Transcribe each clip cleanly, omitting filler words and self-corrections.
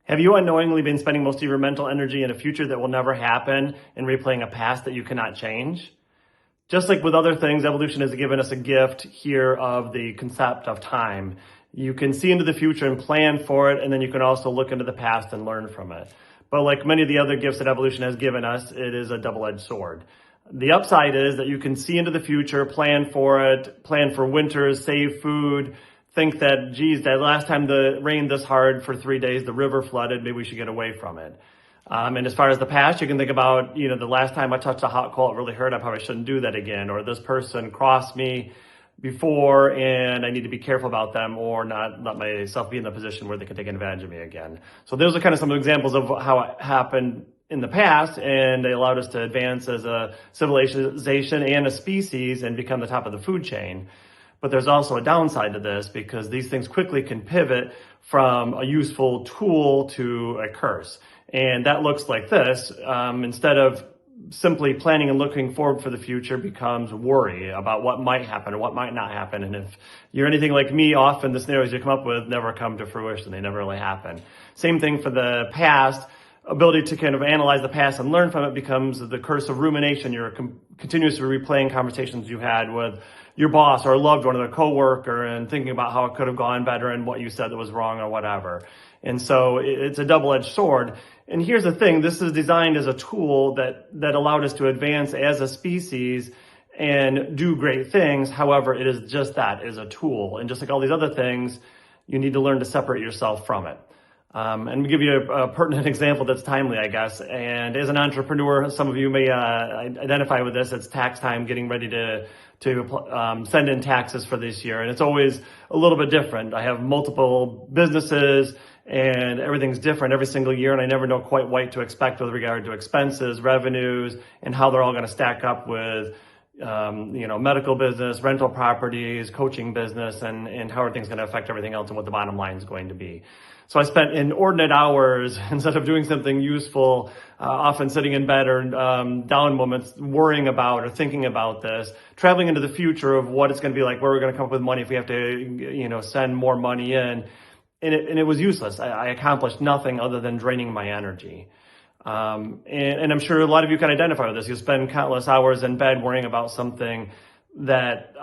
Have you unknowingly been spending most of your mental energy in a future that will never happen and replaying a past that you cannot change? Just like with other things, evolution has given us a gift here of the concept of time. You can see into the future and plan for it, and then you can also look into the past and learn from it. But like many of the other gifts that evolution has given us, it is a double-edged sword. The upside is that you can see into the future, plan for it, plan for winters, save food, think that, geez, that last time the rained this hard for 3 days, the river flooded, maybe we should get away from it. And as far as the past, you can think about, the last time I touched a hot coal, it really hurt. I probably shouldn't do that again. Or this person crossed me before and I need to be careful about them or not let myself be in the position where they can take advantage of me again. So those are kind of some examples of how it happened in the past, and they allowed us to advance as a civilization and a species and become the top of the food chain. But there's also a downside to this because these things quickly can pivot from a useful tool to a curse. And that looks like this. Instead of simply planning and looking forward for the future becomes worry about what might happen or what might not happen. And if you're anything like me, often the scenarios you come up with never come to fruition. They never really happen. Same thing for the past. Ability to kind of analyze the past and learn from it becomes the curse of rumination. You're continuously replaying conversations you had with your boss or a loved one or a coworker and thinking about how it could have gone better and what you said that was wrong or whatever. And so it's a double-edged sword. And here's the thing, this is designed as a tool that allowed us to advance as a species and do great things. However, it is just that, it is a tool. And just like all these other things, you need to learn to separate yourself from it. And to give you a pertinent example that's timely, I guess. And as an entrepreneur, some of you may identify with this. It's tax time, getting ready to send in taxes for this year. And it's always a little bit different. I have multiple businesses and everything's different every single year. And I never know quite what to expect with regard to expenses, revenues, and how they're all going to stack up with medical business, rental properties, coaching business, and how everything's going to affect everything else and what the bottom line is going to be. So I spent inordinate hours instead of doing something useful, often sitting in bed or down moments worrying about or thinking about this, traveling into the future of what it's going to be like, where we're going to come up with money if we have to, send more money in. And it was useless. I accomplished nothing other than draining my energy. And I'm sure a lot of you can identify with this. You spend countless hours in bed worrying about something that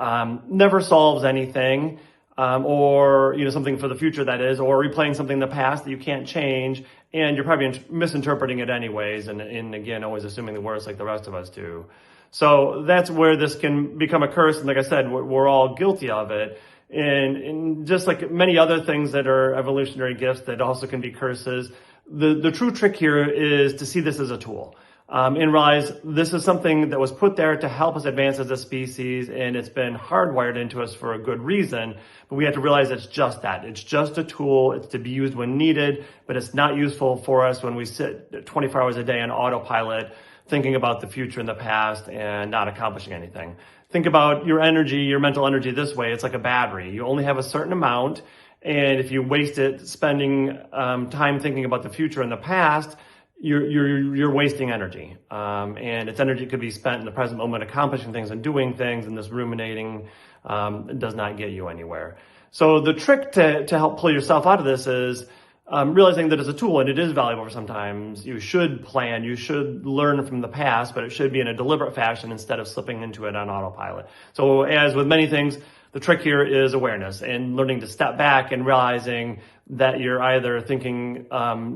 never solves anything, or something for the future that is, or replaying something in the past that you can't change, and you're probably misinterpreting it anyways, and again, always assuming the worst like the rest of us do. So that's where this can become a curse, and like I said, we're all guilty of it. And just like many other things that are evolutionary gifts that also can be curses, the true trick here is to see this as a tool. And realize this is something that was put there to help us advance as a species, and it's been hardwired into us for a good reason, but we have to realize it's just that. It's just a tool. It's to be used when needed, but it's not useful for us when we sit 24 hours a day on autopilot, thinking about the future and the past and not accomplishing anything. Think about your energy, your mental energy this way. It's like a battery. You only have a certain amount, and if you waste it spending time thinking about the future and the past, you're wasting energy. And its energy could be spent in the present moment accomplishing things and doing things, and this ruminating does not get you anywhere. So the trick to help pull yourself out of this is realizing that it's a tool and it is valuable for sometimes. You should plan, you should learn from the past, but it should be in a deliberate fashion instead of slipping into it on autopilot. So as with many things, the trick here is awareness and learning to step back and realizing that you're either thinking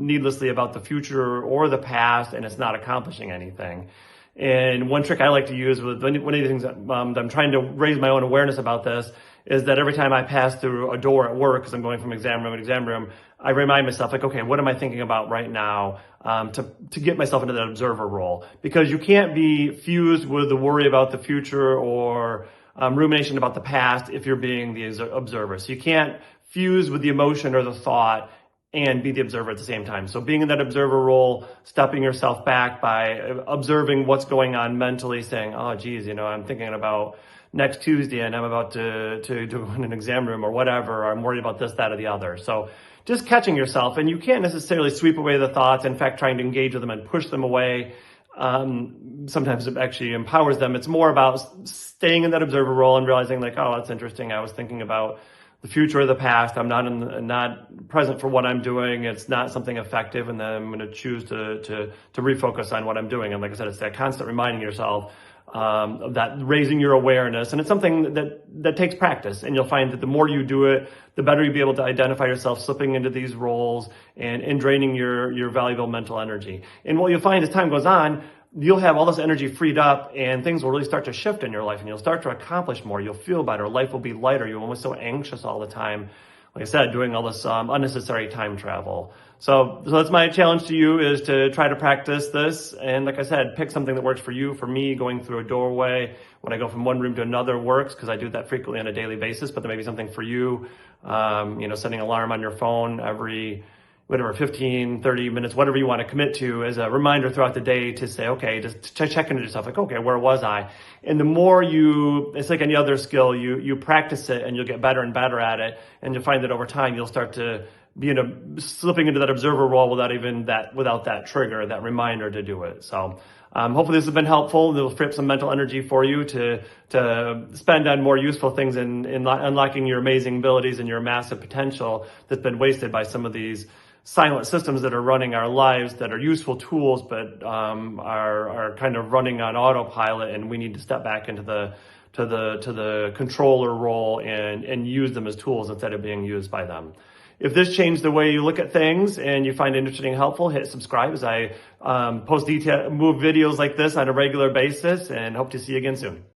needlessly about the future or the past and it's not accomplishing anything. And one trick I like to use with one of the things that I'm trying to raise my own awareness about this is that every time I pass through a door at work, because I'm going from exam room to exam room, I remind myself, like, okay, what am I thinking about right now to get myself into that observer role? Because you can't be fused with the worry about the future or rumination about the past if you're being the observer. So you can't fuse with the emotion or the thought and be the observer at the same time. So being in that observer role, stepping yourself back by observing what's going on mentally, saying, oh, geez, I'm thinking about next Tuesday and I'm about to do an exam room or whatever, or I'm worried about this, that, or the other. So just catching yourself, and you can't necessarily sweep away the thoughts. In fact, trying to engage with them and push them away, sometimes it actually empowers them. It's more about staying in that observer role and realizing like, oh, that's interesting. I was thinking about the future or the past. I'm not present for what I'm doing. It's not something effective, and then I'm going to choose to refocus on what I'm doing. And like I said, it's that constant reminding yourself of that, raising your awareness. And it's something that takes practice. And you'll find that the more you do it, the better you'll be able to identify yourself slipping into these roles and draining your valuable mental energy. And what you'll find as time goes on, you'll have all this energy freed up, and things will really start to shift in your life, and you'll start to accomplish more. You'll feel better. Life will be lighter. You won't be so anxious all the time. Like I said, doing all this unnecessary time travel. So that's my challenge to you, is to try to practice this. And like I said, pick something that works for you. For me, going through a doorway when I go from one room to another works, because I do that frequently on a daily basis. But there may be something for you, setting an alarm on your phone every 15, 30 minutes, whatever you want to commit to, as a reminder throughout the day to say, okay, just to check into yourself, like, okay, where was I? And the more it's like any other skill, you practice it and you'll get better and better at it. And you'll find that over time, you'll start to be slipping into that observer role without that trigger, that reminder to do it. So hopefully this has been helpful. It'll free up some mental energy for you to spend on more useful things in unlocking your amazing abilities and your massive potential that's been wasted by some of these silent systems that are running our lives, that are useful tools, but are kind of running on autopilot, and we need to step back into the controller role and use them as tools instead of being used by them. If this changed the way you look at things and you find it interesting and helpful, hit subscribe, as I post videos like this on a regular basis, and hope to see you again soon.